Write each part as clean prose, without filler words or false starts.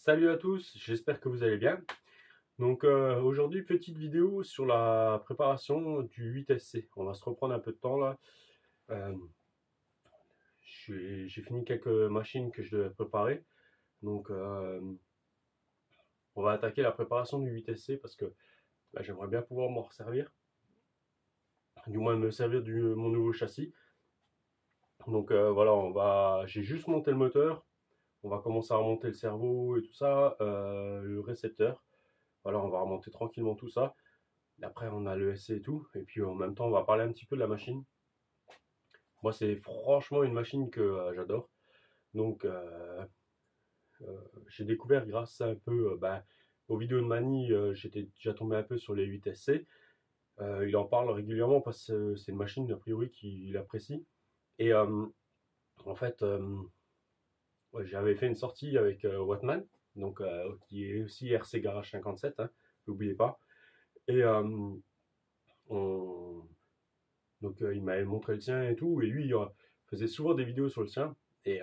Salut à tous, j'espère que vous allez bien. Donc aujourd'hui, petite vidéo sur la préparation du 8SC. On va se reprendre un peu de temps là. Euh, j'ai fini quelques machines que je devais préparer. Donc on va attaquer la préparation du 8SC parce que bah, j'aimerais bien pouvoir m'en resservir. Du moins me servir de mon nouveau châssis. Donc voilà, j'ai juste monté le moteur. On va commencer à remonter le cerveau et tout ça, le récepteur. Voilà, on va remonter tranquillement tout ça. Après, on a le SC et tout. Et puis, en même temps, on va parler un petit peu de la machine. Moi, c'est franchement une machine que j'adore. Donc, j'ai découvert grâce à un peu aux vidéos de Mani, j'étais déjà tombé un peu sur les 8SC. Il en parle régulièrement parce que c'est une machine, a priori, qu'il apprécie. Et en fait, ouais, j'avais fait une sortie avec Wattman, donc, qui est aussi RC Garage 57, hein, n'oubliez pas. Et on, Donc il m'avait montré le sien et tout, et lui il faisait souvent des vidéos sur le sien. Et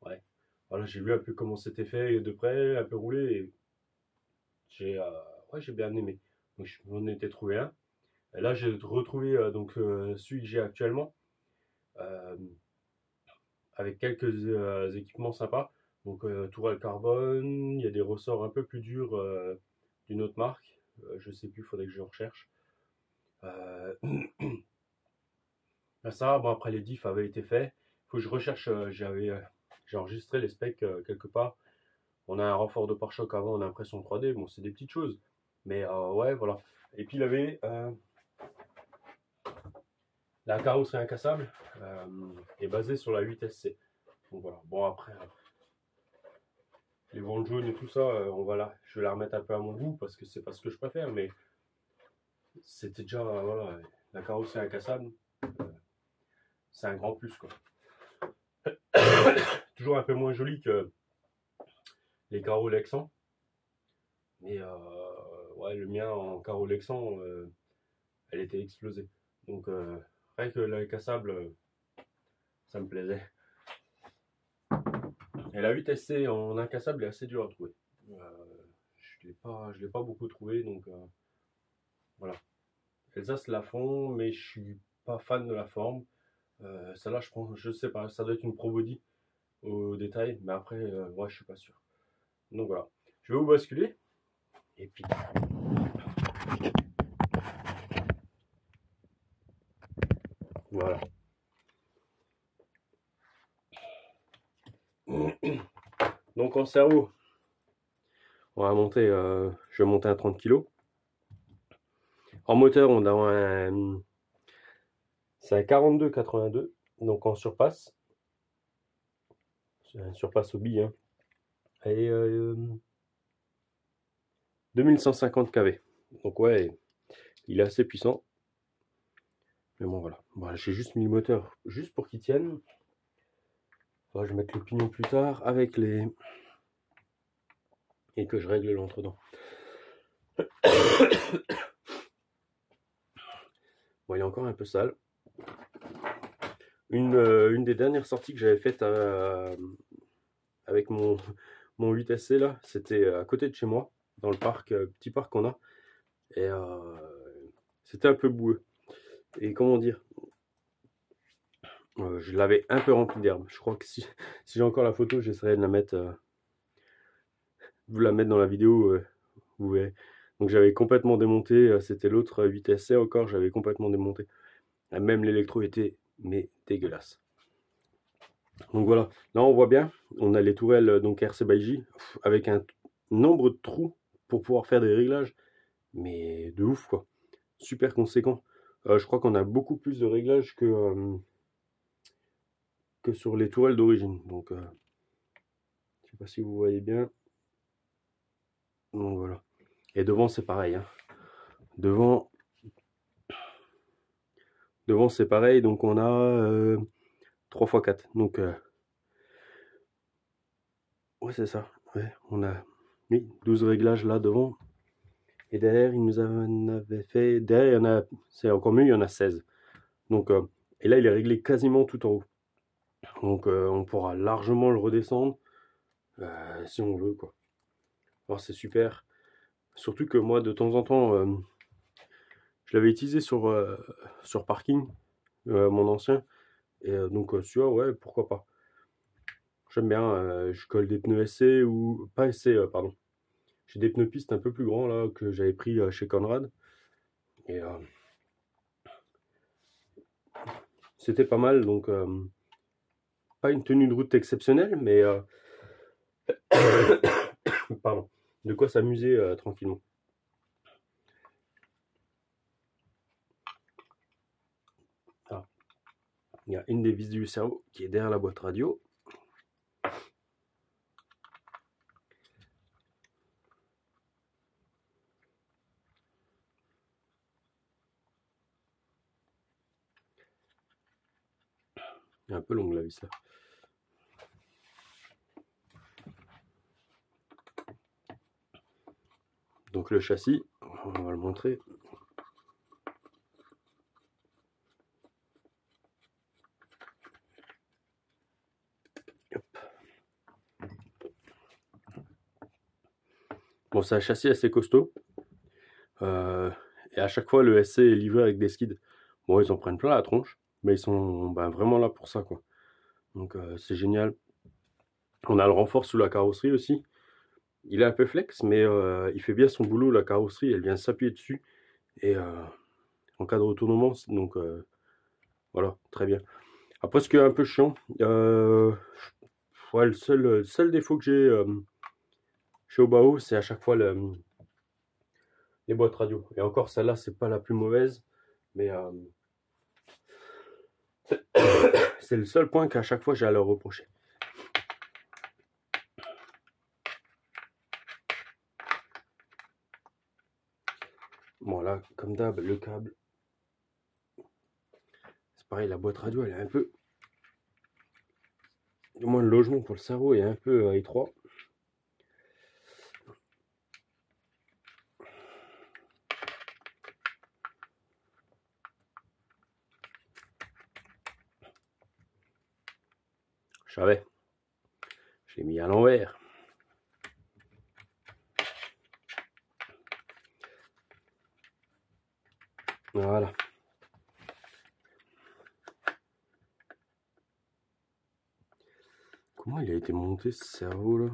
ouais, voilà, j'ai vu un peu comment c'était fait de près, un peu roulé, et j'ai ouais, j'ai bien aimé. Donc je m'en étais trouvé un. Et là j'ai retrouvé celui que j'ai actuellement, euh, avec quelques équipements sympas. Donc tourelle carbone, il y a des ressorts un peu plus durs d'une autre marque. Je sais plus, faudrait que je recherche. Euh, Ça, bon, après les diffs avaient été faits. Il faut que je recherche, j'ai enregistré les specs quelque part. On a un renfort de pare-choc avant, on a impression 3D. Bon, c'est des petites choses. Mais ouais, voilà. Et puis il avait la carrosserie incassable est basée sur la 8SC. Donc voilà. Bon, après, les bandes jaunes et tout ça, je vais la remettre un peu à mon goût parce que c'est pas ce que je préfère. Mais c'était déjà, voilà, la carrosserie incassable, c'est un grand plus, quoi. Toujours un peu moins joli que les carreaux Lexan. Mais ouais, le mien en carreau Lexan, elle était explosée. Donc rien que l'incassable, ça me plaisait. Et la 8SC en incassable est assez dur à trouver. Je l'ai pas beaucoup trouvé, donc voilà. Elsace la font, mais je suis pas fan de la forme. Celle-là, je sais pas, ça doit être une Pro Body au détail, mais après, ouais, je suis pas sûr. Donc voilà. Je vais vous basculer. Et puis, voilà. Donc en cerveau, on va monter, je vais monter à 30 kg. En moteur, on a c'est un 42-82, donc en surpasse. C'est un surpasse au billes. Hein. Et 2150 kV. Donc ouais, il est assez puissant. Mais bon voilà. Bon, j'ai juste mis le moteur juste pour qu'il tienne. Je vais mettre le pignon plus tard avec les... Et que je règle l'entredent. Bon, il est encore un peu sale. Une des dernières sorties que j'avais faites avec mon 8SC là, c'était à côté de chez moi, dans le parc, petit parc qu'on a. Et c'était un peu boueux. Et comment dire, je l'avais un peu rempli d'herbe. Je crois que si j'ai encore la photo, j'essaierai de la mettre, vous la mettre dans la vidéo, vous verrez. Donc j'avais complètement démonté, c'était l'autre 8SC encore, j'avais complètement démonté. Même l'électro était mais dégueulasse. Donc voilà, là on voit bien, on a les tourelles donc RC by J avec un nombre de trous pour pouvoir faire des réglages, mais de ouf quoi, super conséquent. Je crois qu'on a beaucoup plus de réglages que sur les tourelles d'origine. Donc je sais pas si vous voyez bien. Donc voilà. Et devant c'est pareil. Hein. Devant c'est pareil, donc on a 3x4. Donc ouais c'est ça. Ouais, on a 12 réglages là devant. Et derrière, il nous en avait fait. Derrière, il y en a. C'est encore mieux, il y en a 16. Donc, et là, il est réglé quasiment tout en haut. Donc, on pourra largement le redescendre si on veut, quoi. Alors c'est super. Surtout que moi, de temps en temps, je l'avais utilisé sur parking, mon ancien. Et donc celui-là, ouais, pourquoi pas. J'aime bien, je colle des pneus SC ou pas SC, pardon. J'ai des pneus pistes un peu plus grands là que j'avais pris chez Conrad. Et c'était pas mal, donc pas une tenue de route exceptionnelle, mais pardon, de quoi s'amuser tranquillement. Ah, il y a une des vis du cerveau qui est derrière la boîte radio. Elle est un peu longue la vis là. Donc le châssis, on va le montrer. Bon, c'est un châssis assez costaud. Et à chaque fois, le SC est livré avec des skids. Bon, ils en prennent plein la tronche, mais ils sont vraiment là pour ça, quoi. Donc c'est génial. On a le renfort sous la carrosserie aussi. Il est un peu flex, mais il fait bien son boulot. La carrosserie, elle vient s'appuyer dessus. Et en cas de retournement, donc voilà, très bien. Après, ce qui est un peu chiant, ouais, le seul défaut que j'ai chez Obao, c'est à chaque fois les boîtes radio. Et encore, celle-là, c'est pas la plus mauvaise, mais c'est le seul point qu'à chaque fois j'ai à leur reprocher. Bon, là, comme d'hab, le câble. C'est pareil, la boîte radio, elle est un peu. Du moins, le logement pour le cerveau est un peu étroit. Je savais. Je l'ai mis à l'envers. Voilà. Comment il a été monté ce cerveau là?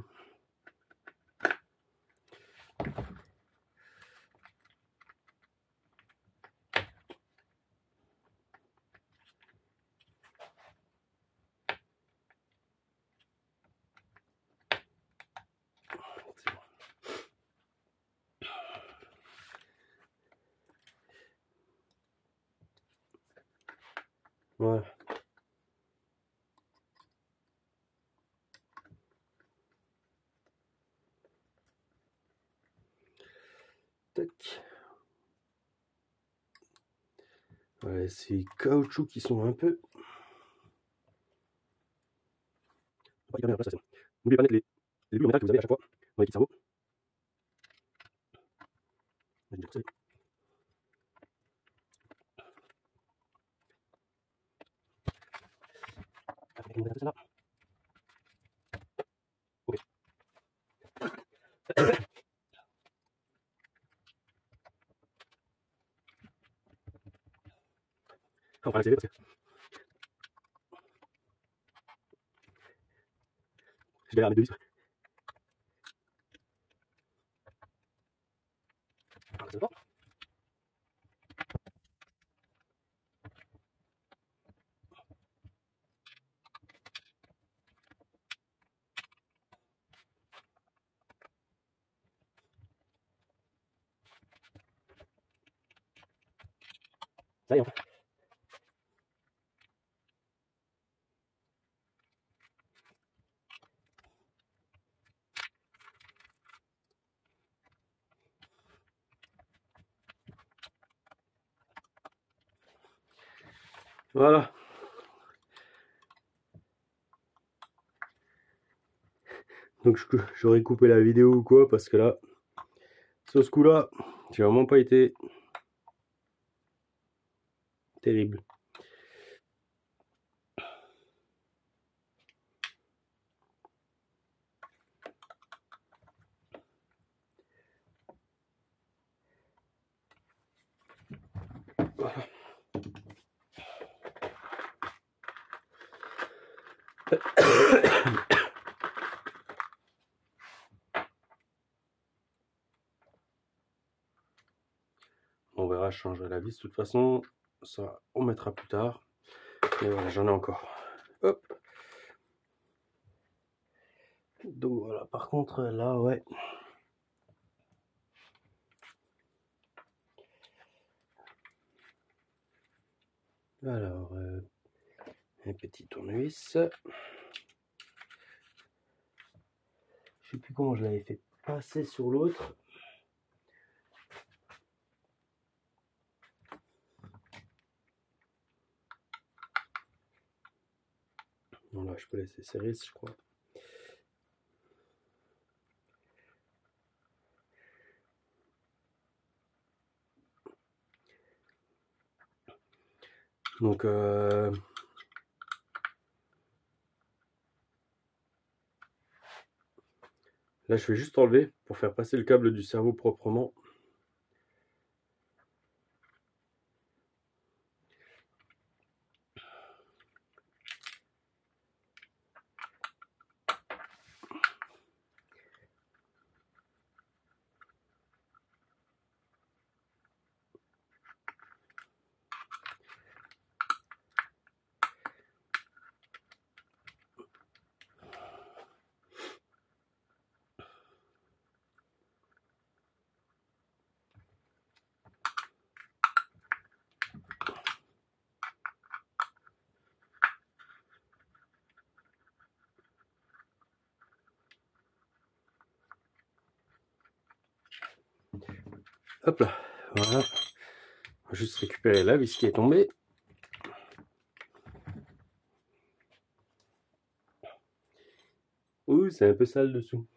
Voilà. Tac. Ouais, ces caoutchoucs qui sont un peu. Pas hyper bien la place, ça, n'oubliez pas de mettre les bulles en métal que vous avez à chaque fois dans les kits cerveau. Là. Ok. On va l'accélérer parce que je galère à mettre deux vis. Ça va. Ça y est, enfin. Voilà. Donc j'aurais coupé la vidéo ou quoi parce que là, sur ce coup-là, j'ai vraiment pas été terrible. Voilà. On verra, je changerai la vis. De toute façon, ça on mettra plus tard. Et voilà, j'en ai encore. Hop. Donc voilà, par contre, là, ouais. Alors, un petit tournevis. Je sais plus comment je l'avais fait passer sur l'autre. Non, là, je peux laisser serrer, je crois. Donc, là, je vais juste enlever pour faire passer le câble du cerveau proprement. Hop là, voilà. On va juste récupérer la vis qui est tombée. Ouh, c'est un peu sale dessous.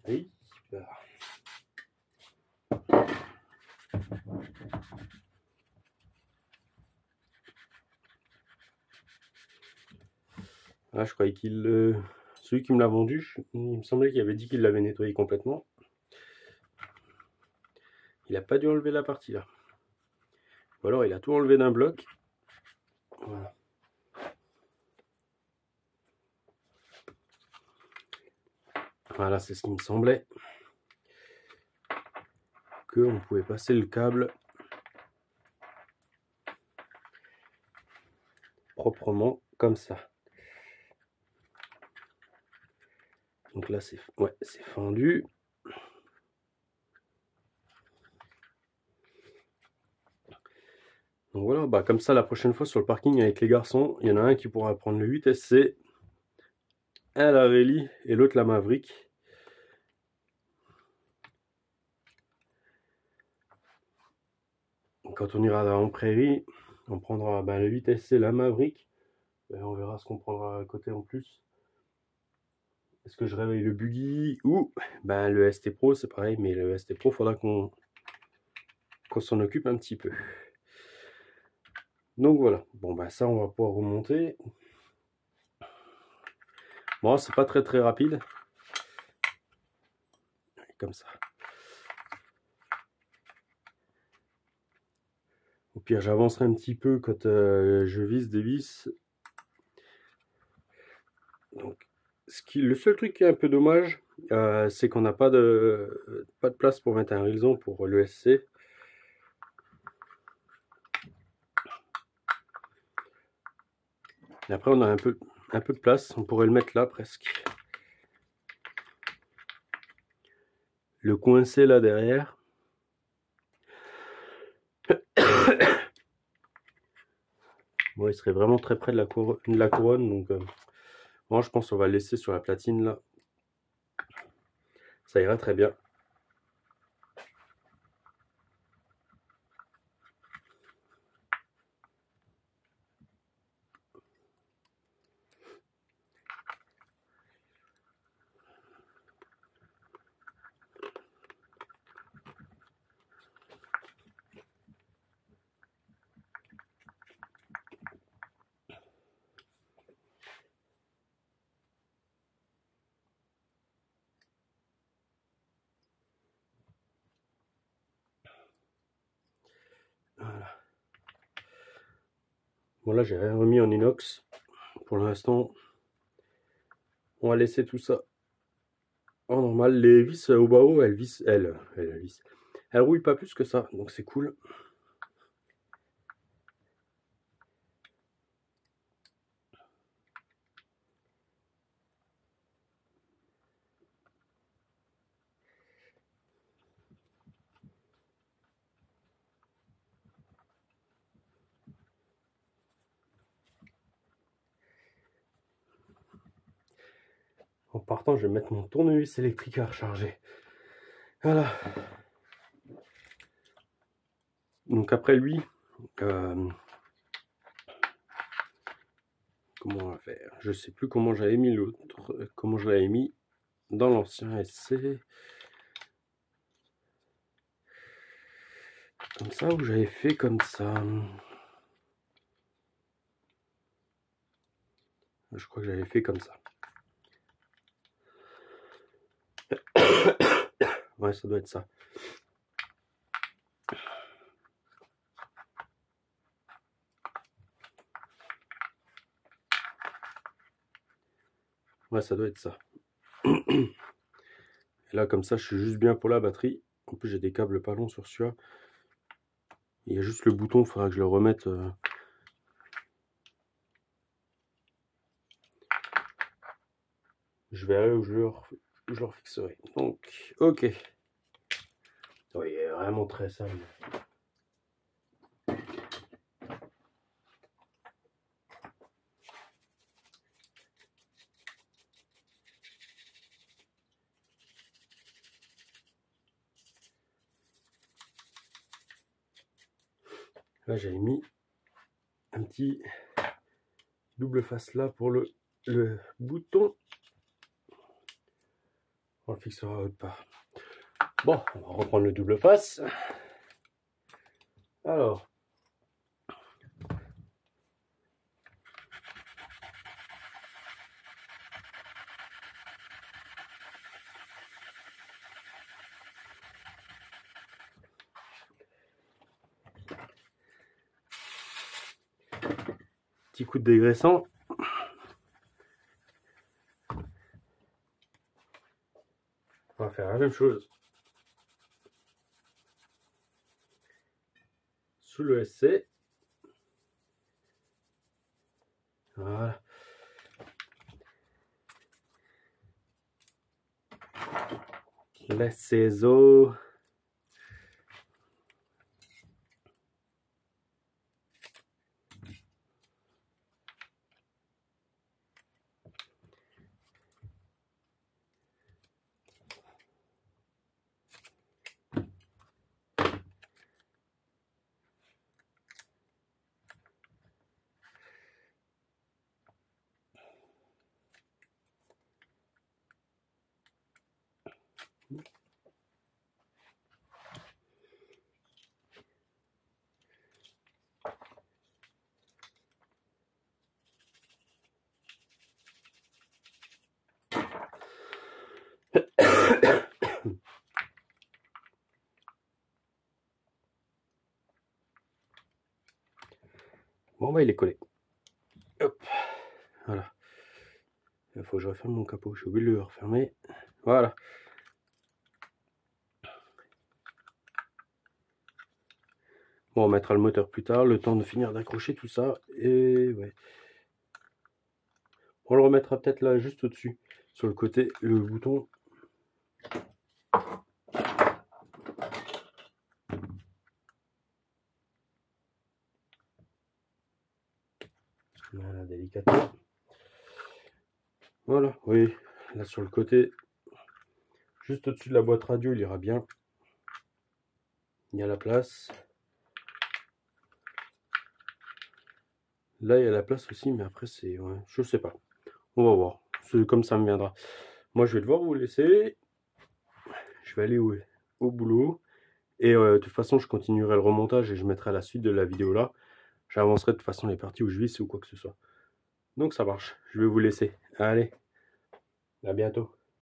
Oui, super. Ah, je croyais qu'il... celui qui me l'a vendu, il me semblait qu'il avait dit qu'il l'avait nettoyé complètement. Il n'a pas dû enlever la partie là. Ou alors il a tout enlevé d'un bloc. Voilà. Voilà, c'est ce qui me semblait. Qu'on pouvait passer le câble proprement comme ça. Donc là, c'est ouais, c'est fendu. Donc voilà, bah comme ça, la prochaine fois sur le parking avec les garçons, il y en a un qui pourra prendre le 8SC, un la Rally et l'autre la Maverick. Quand on ira en prairie, on prendra le 8SC, la Maverick. Et on verra ce qu'on prendra à côté en plus. Est-ce que je réveille le buggy ou le ST Pro, c'est pareil, mais le ST Pro, faudra qu'on s'en occupe un petit peu. Donc voilà, bon ça on va pouvoir remonter. Bon, c'est pas très rapide. Comme ça. Au pire, j'avancerai un petit peu quand je visse des vis. Donc, le seul truc qui est un peu dommage, c'est qu'on n'a pas de place pour mettre un rillson pour l'ESC. Et après, on a un peu de place, on pourrait le mettre là presque. Le coincer là derrière. Bon, il serait vraiment très près de la couronne, donc moi je pense qu'on va le laisser sur la platine là. Ça ira très bien. Bon là j'ai rien remis en inox. Pour l'instant, on va laisser tout ça en normal. Les vis au bas haut, elles rouillent pas plus que ça, donc c'est cool. En partant, je vais mettre mon tournevis électrique à recharger. Voilà. Donc après lui, comment on va faire? Je sais plus comment j'avais mis l'autre, comment je l'avais mis dans l'ancien SC. Comme ça, ou j'avais fait comme ça. Je crois que j'avais fait comme ça. Ouais, ça doit être ça. Ouais, ça doit être ça. Et là, comme ça, je suis juste bien pour la batterie. En plus, j'ai des câbles pas longs sur celui-là. Il y a juste le bouton, il faudra que je le remette. Je verrai où je le refixerai. Donc, ok. Oui, il est vraiment très sale. Là, j'avais mis un petit double face là pour le bouton. On le fixera autre part. Bon, on va reprendre le double face. Alors. Petit coup de dégraissant. On va faire la même chose sous le SC. Voilà. Les ciseaux. Bon, bah, il est collé. Hop. Voilà. Il faut que je referme mon capot. J'ai oublié de le refermer. Voilà. Bon, on mettra le moteur plus tard. Le temps de finir d'accrocher tout ça. Et ouais. On le remettra peut-être là, juste au-dessus. Sur le côté, le bouton. Voilà, délicatement. Voilà, oui. Là, sur le côté, juste au-dessus de la boîte radio, il ira bien. Il y a la place. Là, il y a la place aussi, mais après, c'est... Ouais, je sais pas. On va voir. C'est comme ça me viendra. Moi, je vais devoir vous laisser. Je vais aller au boulot. Et de toute façon, je continuerai le remontage et je mettrai la suite de la vidéo là. J'avancerai de toute façon les parties où je visse ou quoi que ce soit. Donc, ça marche. Je vais vous laisser. Allez, à bientôt.